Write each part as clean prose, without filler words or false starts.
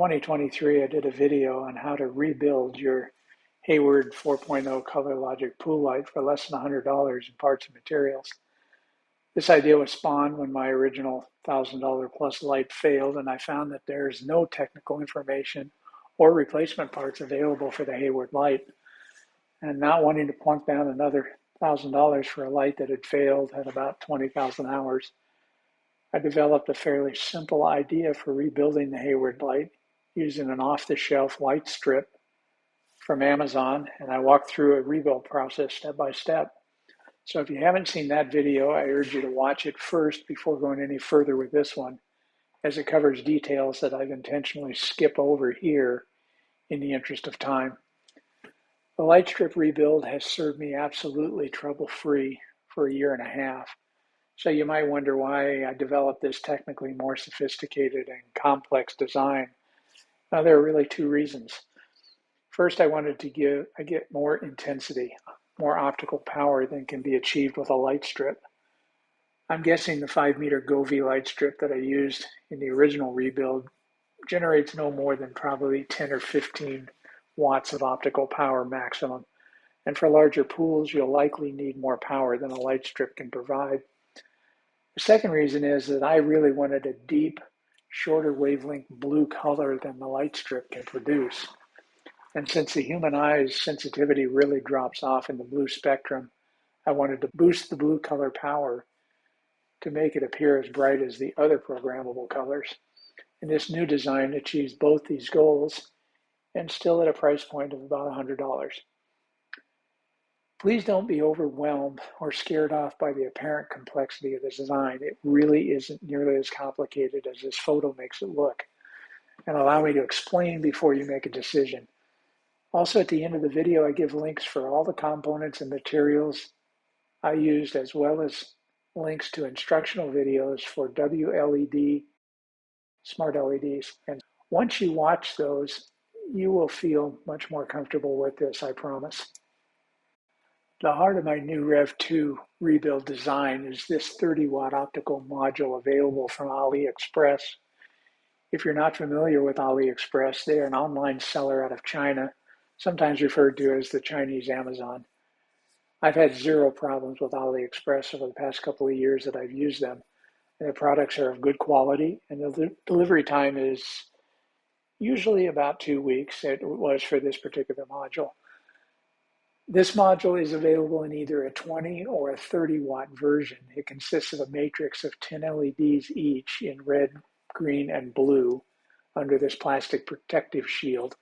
2023, I did a video on how to rebuild your Hayward 4.0 Color Logic pool light for less than $100 in parts and materials. This idea was spawned when my original $1,000 plus light failed, and I found that there's no technical information or replacement parts available for the Hayward light. And not wanting to plunk down another $1,000 for a light that had failed at about 20,000 hours, I developed a fairly simple idea for rebuilding the Hayward light using an off-the-shelf light strip from Amazon, and I walked through a rebuild process step by step. So if you haven't seen that video, I urge you to watch it first before going any further with this one, as it covers details that I've intentionally skipped over here in the interest of time. The light strip rebuild has served me absolutely trouble-free for a year and a half. So you might wonder why I developed this technically more sophisticated and complex design. Now, there are really two reasons. First, I wanted to get more intensity, more optical power than can be achieved with a light strip. I'm guessing the 5-meter Govee light strip that I used in the original rebuild generates no more than probably 10 or 15 watts of optical power maximum. And for larger pools, you'll likely need more power than a light strip can provide. The second reason is that I really wanted a deep, shorter wavelength blue color than the light strip can produce. And since the human eye's sensitivity really drops off in the blue spectrum, I wanted to boost the blue color power to make it appear as bright as the other programmable colors. And this new design achieves both these goals and still at a price point of about $100. Please don't be overwhelmed or scared off by the apparent complexity of the design. It really isn't nearly as complicated as this photo makes it look. And allow me to explain before you make a decision. Also, at the end of the video, I give links for all the components and materials I used, as well as links to instructional videos for WLED smart LEDs. And once you watch those, you will feel much more comfortable with this, I promise. The heart of my new Rev 2 rebuild design is this 30-watt optical module available from AliExpress. If you're not familiar with AliExpress, they are an online seller out of China, sometimes referred to as the Chinese Amazon. I've had zero problems with AliExpress over the past couple of years that I've used them. Their products are of good quality, and the delivery time is usually about 2 weeks. It was for this particular module. This module is available in either a 20 or a 30-watt version. It consists of a matrix of 10 LEDs each in red, green, and blue under this plastic protective shield.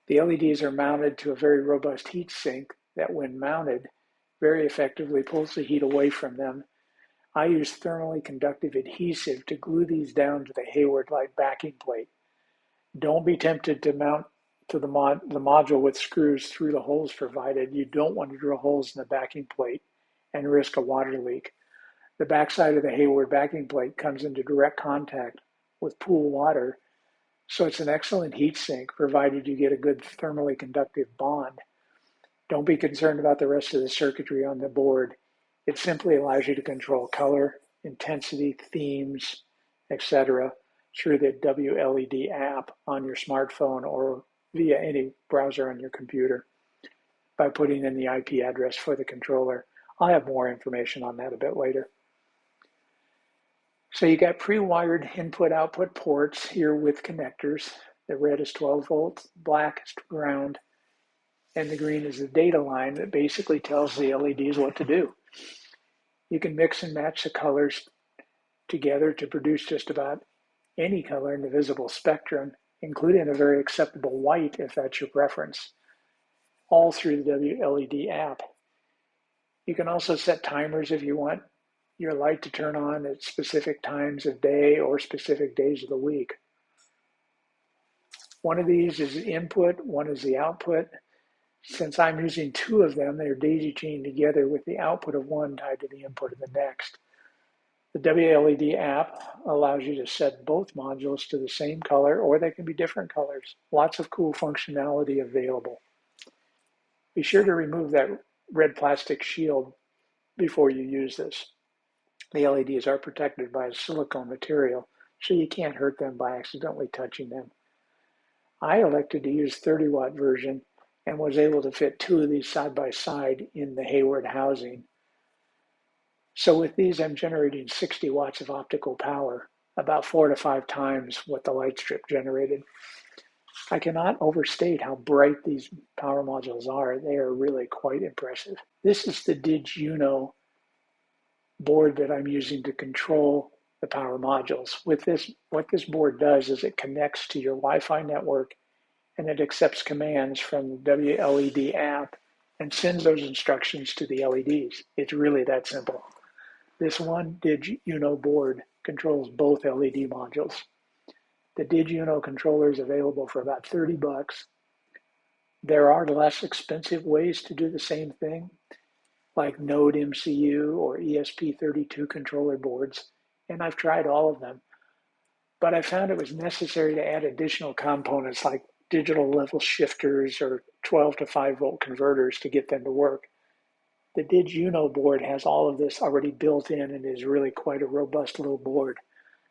The LEDs are mounted to a very robust heat sink that, when mounted, very effectively pulls the heat away from them. I use thermally conductive adhesive to glue these down to the Hayward light backing plate. Don't be tempted to mount to the module with screws through the holes provided. You don't want to drill holes in the backing plate and risk a water leak. The backside of the Hayward backing plate comes into direct contact with pool water, so it's an excellent heat sink provided you get a good thermally conductive bond. Don't be concerned about the rest of the circuitry on the board. It simply allows you to control color, intensity, themes, etc. through the WLED app on your smartphone or via any browser on your computer by putting in the IP address for the controller. I'll have more information on that a bit later. So you got pre-wired input-output ports here with connectors. The red is 12 volts, black is ground, and the green is the data line that basically tells the LEDs what to do. You can mix and match the colors together to produce just about any color in the visible spectrum, including a very acceptable white if that's your preference, all through the WLED app. You can also set timers if you want your light to turn on at specific times of day or specific days of the week. One of these is the input, one is the output. Since I'm using two of them, they're daisy-chained together with the output of one tied to the input of the next. The WLED app allows you to set both modules to the same color, or they can be different colors. Lots of cool functionality available. Be sure to remove that red plastic shield before you use this. The LEDs are protected by a silicone material, so you can't hurt them by accidentally touching them. I elected to use 30-watt version and was able to fit two of these side by side in the Hayward housing. So with these, I'm generating 60 watts of optical power, about 4 to 5 times what the light strip generated. I cannot overstate how bright these power modules are. They are really quite impressive. This is the DigUno board that I'm using to control the power modules. With this, what this board does is it connects to your Wi-Fi network and it accepts commands from the WLED app and sends those instructions to the LEDs. It's really that simple. This one DigUno board controls both LED modules. The DigUno controller is available for about 30 bucks. There are less expensive ways to do the same thing, like Node MCU or ESP32 controller boards, and I've tried all of them. But I found it was necessary to add additional components like digital level shifters or 12 to 5 volt converters to get them to work. The DigUno board has all of this already built in and is really quite a robust little board.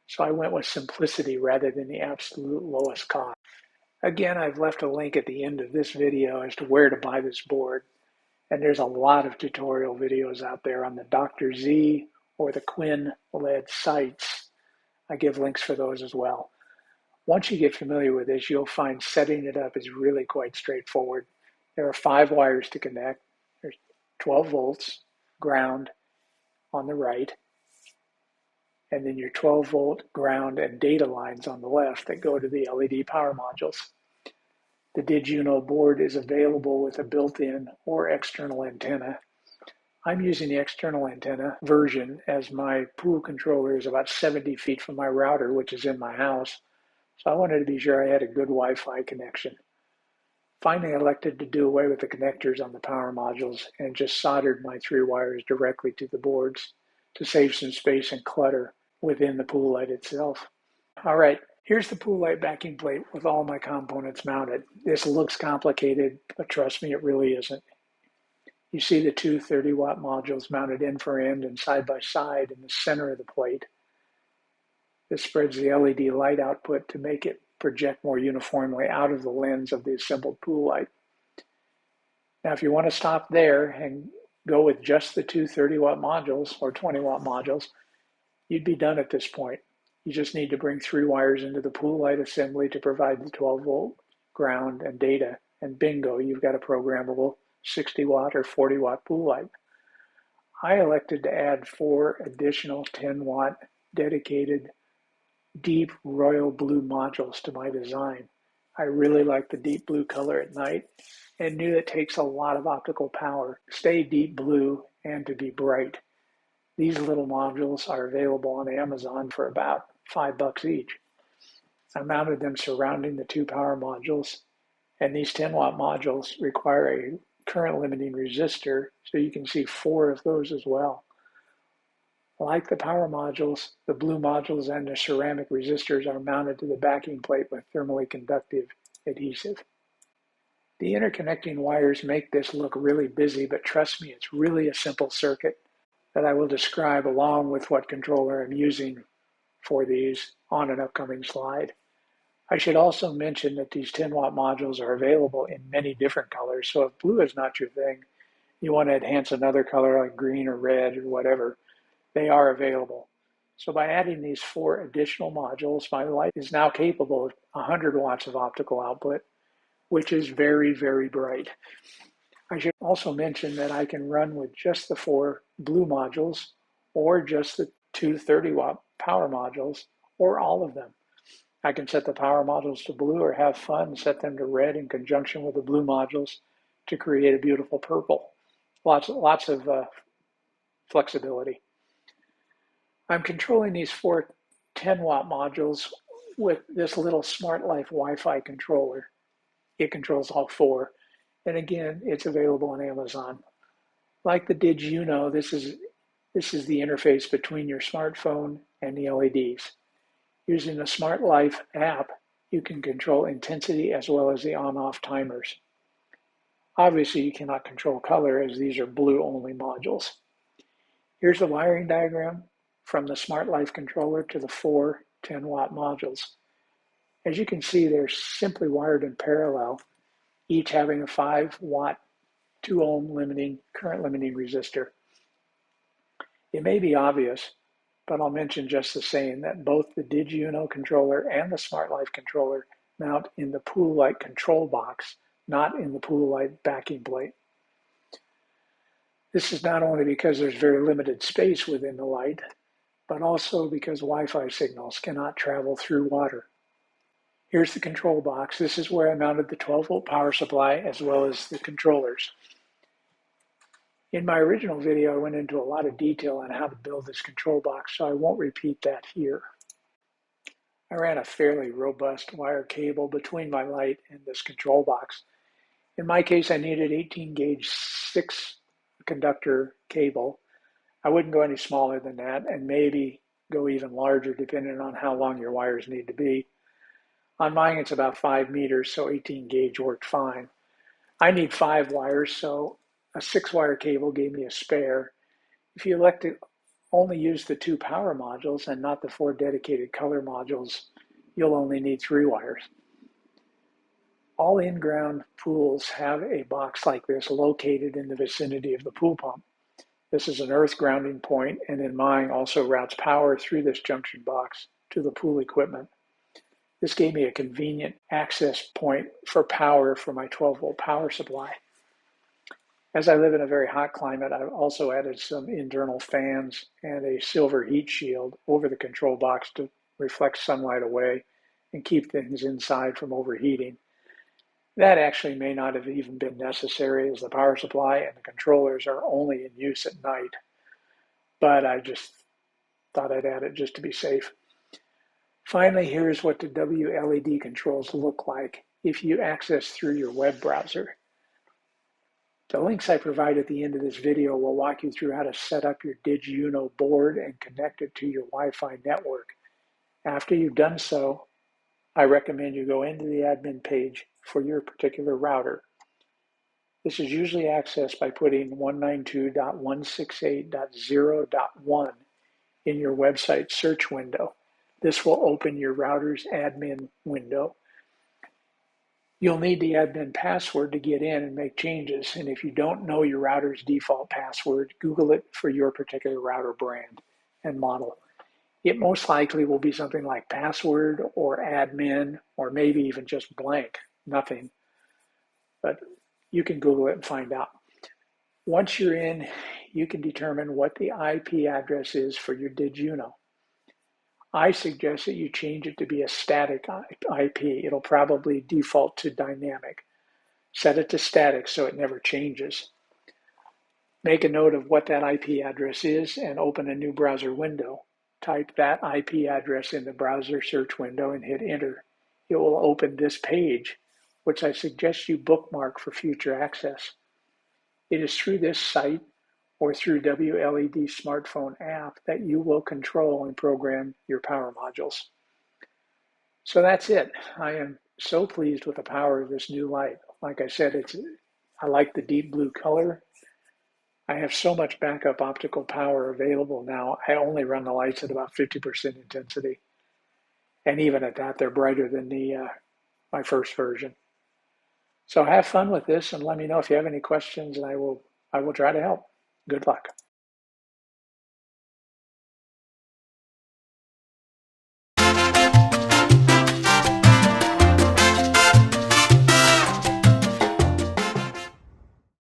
So I went with simplicity rather than the absolute lowest cost. Again, I've left a link at the end of this video as to where to buy this board. And there's a lot of tutorial videos out there on the Dr. Z or the Quinn-led sites. I give links for those as well. Once you get familiar with this, you'll find setting it up is really quite straightforward. There are 5 wires to connect. There's 12 volts, ground on the right, and then your 12 volt ground and data lines on the left that go to the LED power modules. The DigUno board is available with a built-in or external antenna. I'm using the external antenna version as my pool controller is about 70 feet from my router, which is in my house. So I wanted to be sure I had a good Wi-Fi connection. Finally, I elected to do away with the connectors on the power modules and just soldered my 3 wires directly to the boards to save some space and clutter within the pool light itself. All right, here's the pool light backing plate with all my components mounted. This looks complicated, but trust me, it really isn't. You see the two 30-watt modules mounted end for end and side by side in the center of the plate. This spreads the LED light output to make it project more uniformly out of the lens of the assembled pool light. Now, if you want to stop there and go with just the two 30-watt modules or 20-watt modules, you'd be done at this point. You just need to bring 3 wires into the pool light assembly to provide the 12-volt ground and data, and bingo, you've got a programmable 60-watt or 40-watt pool light. I elected to add 4 additional 10-watt dedicated deep royal blue modules to my design. I really like the deep blue color at night and knew it takes a lot of optical power to stay deep blue and to be bright. These little modules are available on Amazon for about $5 each. I mounted them surrounding the 2 power modules, and these 10-watt modules require a current limiting resistor, so you can see 4 of those as well. Like the power modules, the blue modules and the ceramic resistors are mounted to the backing plate with thermally conductive adhesive. The interconnecting wires make this look really busy, but trust me, it's really a simple circuit that I will describe along with what controller I'm using for these on an upcoming slide. I should also mention that these 10-watt modules are available in many different colors, so if blue is not your thing, you want to enhance another color like green or red or whatever, they are available. So by adding these 4 additional modules, my light is now capable of 100 watts of optical output, which is very, very bright. I should also mention that I can run with just the 4 blue modules or just the 2 30-watt power modules or all of them. I can set the power modules to blue or have fun and set them to red in conjunction with the blue modules to create a beautiful purple. Lots of flexibility. I'm controlling these 4 10-watt modules with this little Smart Life Wi-Fi controller. It controls all 4. And again, it's available on Amazon. Like the DigUno, this is the interface between your smartphone and the LEDs. Using the Smart Life app, you can control intensity as well as the on-off timers. Obviously, you cannot control color as these are blue-only modules. Here's the wiring diagram from the Smart Life controller to the 4 10-watt modules. As you can see, they're simply wired in parallel, each having a 5-watt, 2-ohm current limiting resistor. It may be obvious, but I'll mention just the same that both the DigUno controller and the Smart Life controller mount in the pool light control box, not in the pool light backing plate. This is not only because there's very limited space within the light, but also because Wi-Fi signals cannot travel through water. Here's the control box. This is where I mounted the 12-volt power supply as well as the controllers. In my original video, I went into a lot of detail on how to build this control box, so I won't repeat that here. I ran a fairly robust wire cable between my light and this control box. In my case, I needed 18 gauge 6-conductor cable. I wouldn't go any smaller than that, and maybe go even larger depending on how long your wires need to be. On mine, it's about 5 meters, so 18 gauge worked fine. I need 5 wires, so a 6-wire cable gave me a spare. If you elect to only use the 2 power modules and not the 4 dedicated color modules, you'll only need 3 wires. All in-ground pools have a box like this located in the vicinity of the pool pump. This is an earth grounding point, and in mine also routes power through this junction box to the pool equipment. This gave me a convenient access point for power for my 12-volt power supply. As I live in a very hot climate, I've also added some internal fans and a silver heat shield over the control box to reflect sunlight away and keep things inside from overheating. That actually may not have even been necessary, as the power supply and the controllers are only in use at night, but I just thought I'd add it just to be safe. Finally, here's what the WLED controls look like if you access through your web browser. The links I provide at the end of this video will walk you through how to set up your DigUno board and connect it to your Wi-Fi network. After you've done so, I recommend you go into the admin page for your particular router. This is usually accessed by putting 192.168.0.1 in your website search window. This will open your router's admin window. You'll need the admin password to get in and make changes, and if you don't know your router's default password, Google it for your particular router brand and model. It most likely will be something like password or admin, or maybe even just blank, nothing. But you can Google it and find out. Once you're in, you can determine what the IP address is for your DigUno. I suggest that you change it to be a static IP. It'll probably default to dynamic. Set it to static so it never changes. Make a note of what that IP address is and open a new browser window. Type that IP address in the browser search window and hit enter. It will open this page, which I suggest you bookmark for future access. It is through this site or through WLED smartphone app that you will control and program your power modules. So that's it. I am so pleased with the power of this new light. Like I said, I like the deep blue color. I have so much backup optical power available now. I only run the lights at about 50% intensity. And even at that, they're brighter than my first version. So have fun with this and let me know if you have any questions, and I will try to help. Good luck.